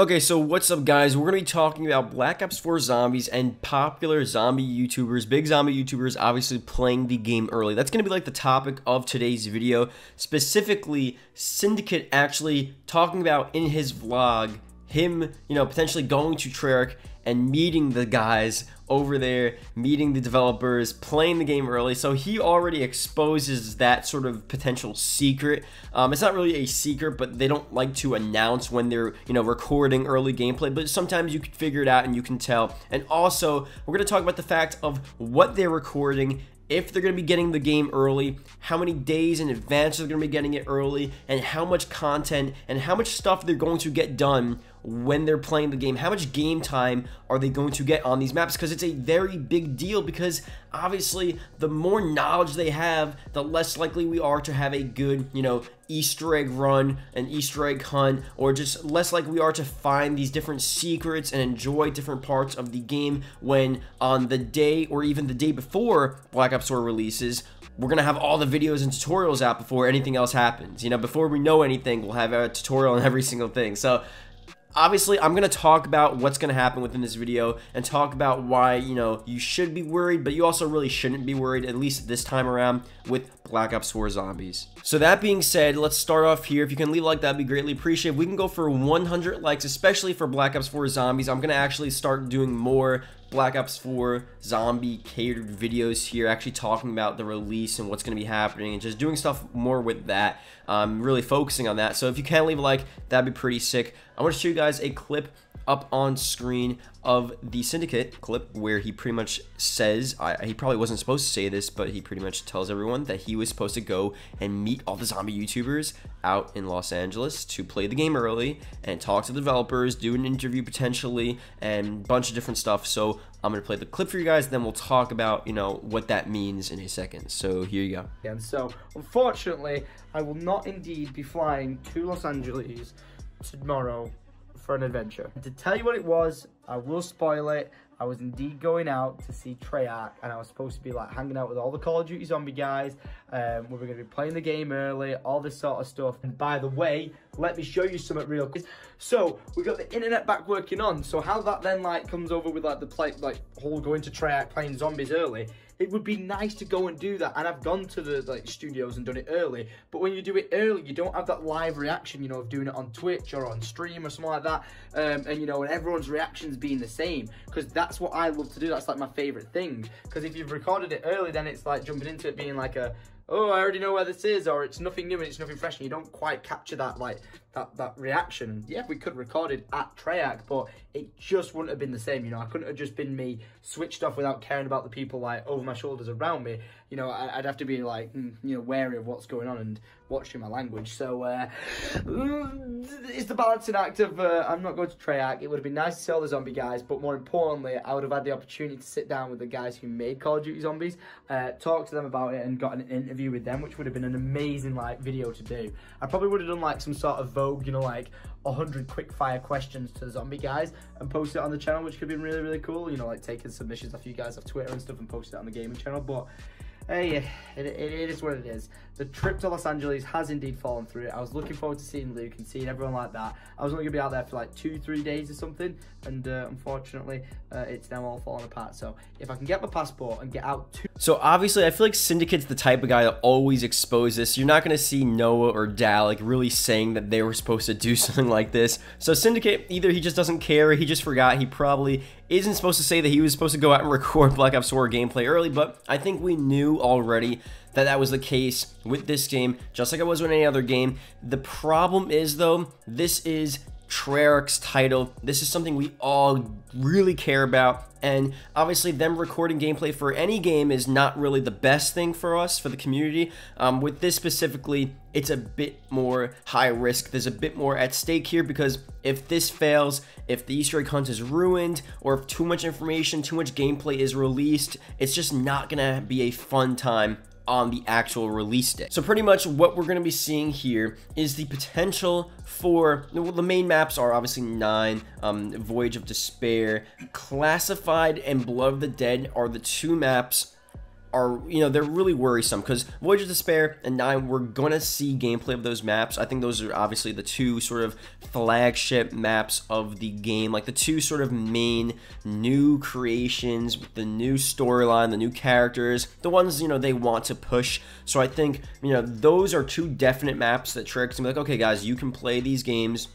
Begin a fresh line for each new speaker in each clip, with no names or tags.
Okay, so what's up guys? We're going to be talking about Black Ops 4 Zombies and popular zombie YouTubers, big zombie YouTubers obviously playing the game early. That's going to be like the topic of today's video. Specifically, Syndicate actually talking about in his vlog, him, potentially going to Treyarch and meeting the guys over there, meeting the developers, playing the game early. So he already exposes that sort of potential secret. It's not really a secret, but they don't like to announce when they're, recording early gameplay, but sometimes you can figure it out and you can tell. And also, we're going to talk about the fact of what they're recording, if they're going to be getting the game early, how many days in advance they're going to be getting it early, and how much content and how much stuff they're going to get done when they're playing the game. How much game time are they going to get on these maps? Because it's a very big deal, because obviously the more knowledge they have, the less likely we are to have a good, Easter egg run, an Easter egg hunt, or just less likely we are to find these different secrets and enjoy different parts of the game when on the day or even the day before Black Ops 4 releases, we're going to have all the videos and tutorials out before anything else happens. Before we know anything, we'll have a tutorial on every single thing. So obviously, I'm going to talk about what's going to happen within this video and talk about why, you should be worried, but you also really shouldn't be worried, at least this time around, with Black Ops 4 Zombies. So that being said, let's start off here. If you can leave a like, that'd be greatly appreciated. We can go for 100 likes, especially for Black Ops 4 Zombies. I'm going to actually start doing more Black Ops 4 zombie catered videos here, actually talking about the release and what's going to be happening and just doing stuff more with that, really focusing on that. So if you can leave a like, that'd be pretty sick. I want to show you guys a clip up on screen of the Syndicate clip where he pretty much says, he probably wasn't supposed to say this, but he pretty much tells everyone that he was supposed to go and meet all the zombie YouTubers out in Los Angeles to play the game early and talk to the developers, do an interview potentially, and a bunch of different stuff. So I'm going to play the clip for you guys, then we'll talk about, what that means in a second. So here you go.
And so, unfortunately, I will not indeed be flying to Los Angeles tomorrow for an adventure. And to tell you what it was, I will spoil it. I was indeed going out to see Treyarch, and I was supposed to be like hanging out with all the Call of Duty zombie guys. We were going to be playing the game early, all this sort of stuff. And by the way, let me show you something real quick. So we got the internet back working on. So how that then comes over with the whole going to Treyarch playing zombies early. It would be nice to go and do that, and I've gone to the studios and done it early, but when you do it early, you don't have that live reaction, of doing it on Twitch or on stream or something like that, and everyone's reactions being the same, because that's what I love to do. That's like my favorite thing, because if you've recorded it early, then it's like jumping into it being like oh, I already know where this is, or it's nothing new and it's nothing fresh, and you don't quite capture that that reaction. Yeah, we could record it at Treyarch, but it just wouldn't have been the same. I couldn't have just been me switched off without caring about the people over my shoulders around me. I'd have to be wary of what's going on and watching my language. So it's the balancing act of I'm not going to Treyarch. It would have been nice to see all the zombie guys, but more importantly, I would have had the opportunity to sit down with the guys who made Call of Duty Zombies, talk to them about it, and got an interview with them, which would have been an amazing video to do. I probably would have done some sort of Vogue, 100 quick fire questions to the zombie guys and post it on the channel, which could have been really, really cool. Taking submissions off you guys off Twitter and stuff and post it on the gaming channel. But hey, it is what it is. The trip to Los Angeles has indeed fallen through. I was looking forward to seeing Luke and seeing everyone like that. I was only going to be out there for 2-3 days or something, and unfortunately, it's now all falling apart. So if I can get my passport and get out to...
So obviously, I feel like Syndicate's the type of guy that always exposes this. You're not going to see Noah or Dal really saying that they were supposed to do something like this. So Syndicate, either he just doesn't care, or he just forgot. He probably isn't supposed to say that he was supposed to go out and record Black Ops 4 gameplay early, but I think we knew already that that was the case with this game, just like it was with any other game. The problem is, though, this is Treyarch's title. This is something we all really care about, and obviously them recording gameplay for any game is not really the best thing for us, for the community. With this specifically, it's a bit more high risk. There's a bit more at stake here, because if this fails, if the Easter egg hunt is ruined, or if too much information, too much gameplay is released, it's just not gonna be a fun time on the actual release day. So pretty much what we're going to be seeing here is the potential for, the main maps are obviously 9, Voyage of Despair, Classified, and Blood of the Dead are the 2 maps are, you know, they're really worrisome, because Voyage of Despair and 9, we're going to see gameplay of those maps. I think those are obviously the two sort of flagship maps of the game, like the two sort of main new creations, the new storyline, the new characters, the ones, you know, they want to push. So I think, you know, those are two definite maps that Treyarch's gonna be like, okay guys, you can play these games.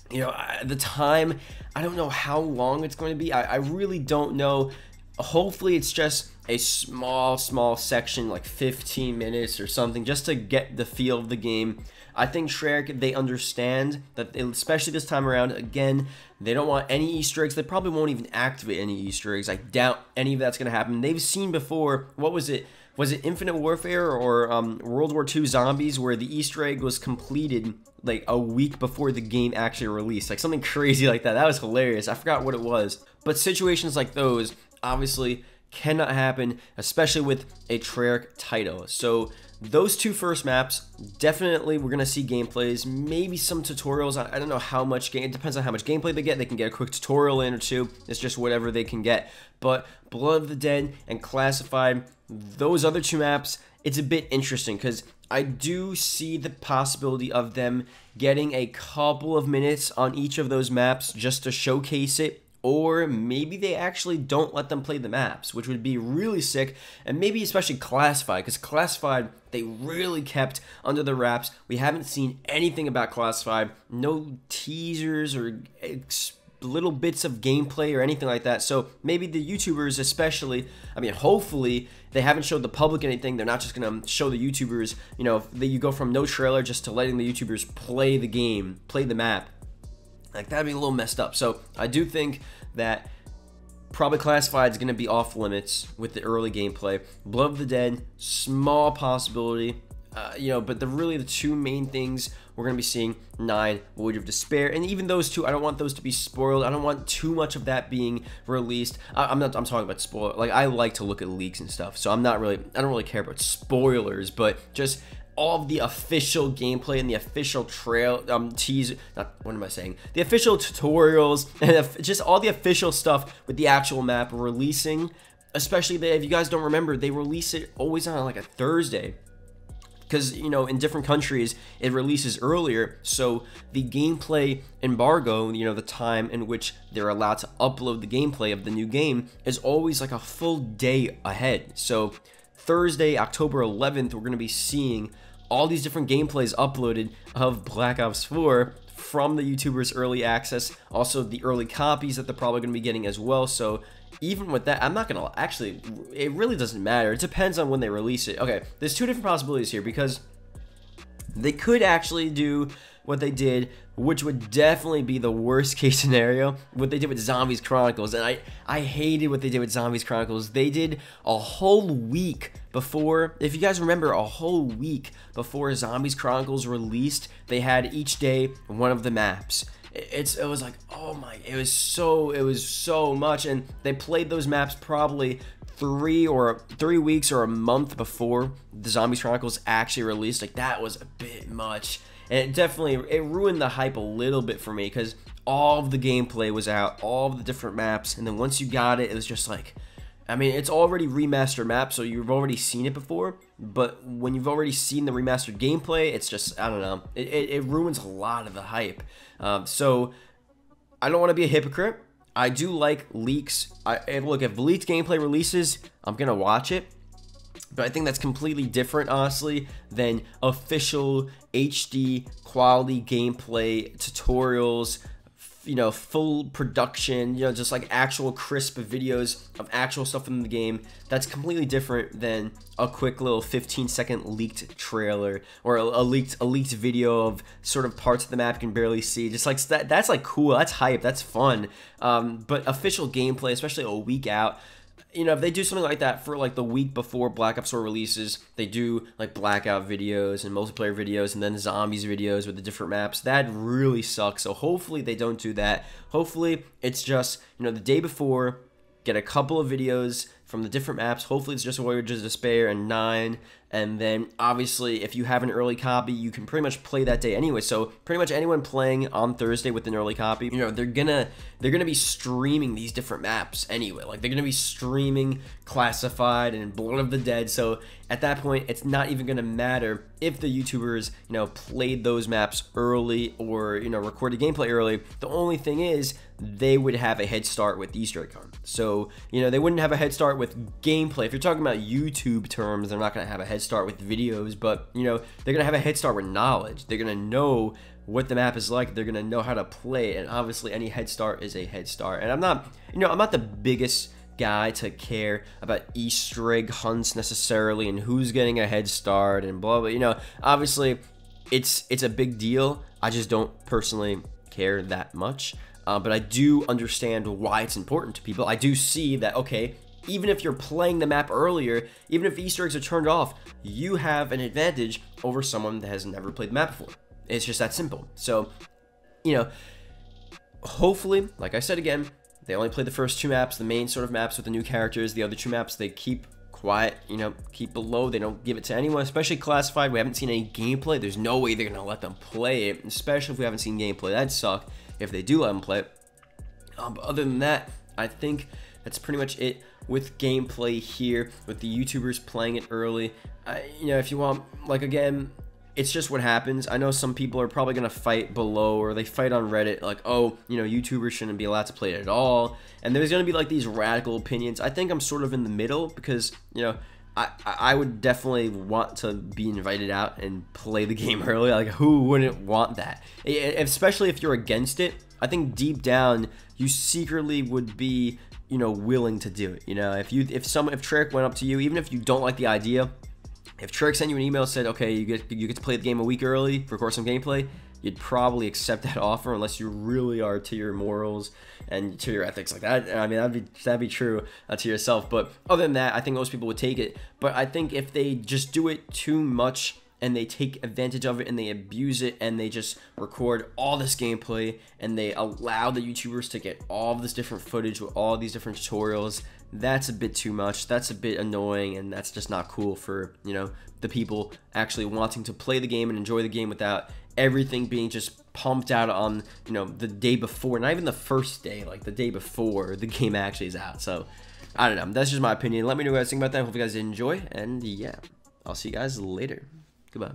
You know, the time, I don't know how long it's going to be. I really don't know. Hopefully it's just a small section, like 15 minutes or something, just to get the feel of the game. I think Treyarch, they understand that, especially this time around, again, they don't want any Easter eggs. They probably won't even activate any Easter eggs. I doubt any of that's going to happen. They've seen before, what was it? Was it Infinite Warfare or World War II Zombies, where the Easter egg was completed like a week before the game actually released? Like something crazy like that. That was hilarious. I forgot what it was. But situations like those obviously cannot happen, especially with a Treyarch title. So those two first maps, definitely we're going to see gameplays, maybe some tutorials. I don't know how much game, it depends on how much gameplay they get. They can get a quick tutorial in or two. It's just whatever they can get. But Blood of the Dead and Classified, those other two maps, it's a bit interesting, because I do see the possibility of them getting a couple of minutes on each of those maps just to showcase it. Or maybe they actually don't let them play the maps, which would be really sick. And maybe especially Classified, because Classified, they really kept under the wraps. We haven't seen anything about Classified. No teasers or little bits of gameplay or anything like that. So maybe the YouTubers especially, I mean, hopefully they haven't showed the public anything. They're not just going to show the YouTubers, you know, that you go from no trailer just to letting the YouTubers play the game, play the map. Like, that'd be a little messed up. So I do think that probably Classified is going to be off limits with the early gameplay. Blood of the Dead, small possibility. You know, but really the two main things we're going to be seeing, 9, Voyage of Despair, and even those two, I don't want those to be spoiled. I don't want too much of that being released. I'm talking about spoil. Like, I like to look at leaks and stuff, so I don't really care about spoilers, but just all of the official gameplay and the official teaser, what am I saying? The official tutorials and just all the official stuff with the actual map releasing, especially if you guys don't remember, they release it always on like a Thursday. Because, you know, in different countries, it releases earlier, so the gameplay embargo, you know, the time in which they're allowed to upload the gameplay of the new game is always like a full day ahead. So Thursday, October 11th, we're going to be seeing all these different gameplays uploaded of Black Ops 4 from the YouTubers' early access, also the early copies that they're probably going to be getting as well. So even with that, I'm not going to, actually, it really doesn't matter. It depends on when they release it. Okay, there's two different possibilities here, because they could actually do what they did, which would definitely be the worst case scenario, what they did with Zombies Chronicles. And I hated what they did with Zombies Chronicles. They did a whole week before, if you guys remember, a whole week before Zombies Chronicles released, they had each day one of the maps. It was like, oh my, it was so much, and they played those maps probably 3 weeks or a month before the Zombies Chronicles actually released. Like, that was a bit much, and it ruined the hype a little bit for me, because all of the gameplay was out, all of the different maps, and then once you got it, it was just like, I mean, it's already remastered map, so you've already seen it before, but when you've already seen the remastered gameplay, it's just, I don't know, it ruins a lot of the hype. So I don't want to be a hypocrite. I do like leaks. Look, if leaked gameplay releases, I'm going to watch it. But I think that's completely different, honestly, than official HD quality gameplay tutorials, you know, full production, you know, just like actual crisp videos of actual stuff in the game. That's completely different than a quick little 15-second leaked trailer or a leaked video of sort of parts of the map you can barely see. Just like that's like cool, that's hype, that's fun. But official gameplay, especially a week out, you know, if they do something like that for like the week before Black Ops 4 releases, they do like blackout videos and multiplayer videos and then zombies videos with the different maps, that really sucks. So hopefully they don't do that. Hopefully it's just, you know, the day before, get a couple of videos from the different maps. Hopefully it's just Voyage of Despair and 9, and then obviously if you have an early copy, you can pretty much play that day anyway. So pretty much anyone playing on Thursday with an early copy, you know, they're gonna be streaming these different maps anyway. Like, they're gonna be streaming Classified and Blood of the Dead. So at that point, it's not even gonna matter if the YouTubers, you know, played those maps early or, you know, recorded gameplay early. The only thing is they would have a head start with Easter egg hunt. So, you know, they wouldn't have a head start with gameplay. If you're talking about YouTube terms, they're not gonna have a head start with videos, but, you know, they're gonna have a head start with knowledge. They're gonna know what the map is like. They're gonna know how to play, and obviously any head start is a head start. And I'm not, you know, I'm not the biggest guy to care about Easter egg hunts necessarily and who's getting a head start and blah blah. You know, obviously it's a big deal. I just don't personally care that much, but I do understand why it's important to people. I do see that, okay, even if you're playing the map earlier, even if Easter eggs are turned off, you have an advantage over someone that has never played the map before. It's just that simple. So, you know, hopefully, like I said again, they only play the first 2 maps, the main sort of maps with the new characters. The other 2 maps, they keep quiet, you know, keep below. They don't give it to anyone, especially Classified. We haven't seen any gameplay. There's no way they're going to let them play it, especially if we haven't seen gameplay. That'd suck if they do let them play it. But other than that, I think that's pretty much it with gameplay here, with the YouTubers playing it early. You know, if you want, like, again, it's just what happens. I know some people are probably going to fight below, or they fight on Reddit, like, oh, you know, YouTubers shouldn't be allowed to play it at all. And there's going to be, like, these radical opinions. I think I'm sort of in the middle because, you know, I would definitely want to be invited out and play the game early. Like, who wouldn't want that? Especially if you're against it. I think deep down, you secretly would be, you know, willing to do it. You know, if Trick went up to you, even if you don't like the idea, if Trick sent you an email and said, okay, you get to play the game a week early, record some gameplay, you'd probably accept that offer unless you really are to your morals and to your ethics like that. I mean, that'd be true to yourself. But other than that, I think most people would take it. But I think if they just do it too much and they take advantage of it and they abuse it and they just record all this gameplay and they allow the YouTubers to get all of this different footage with all these different tutorials, that's a bit too much. That's a bit annoying, and that's just not cool for, you know, the people actually wanting to play the game and enjoy the game without everything being just pumped out on, you know, the day before, not even the first day, like the day before the game actually is out. So I don't know, that's just my opinion. Let me know what you guys think about that. Hope you guys did enjoy, and yeah, I'll see you guys later. Goodbye.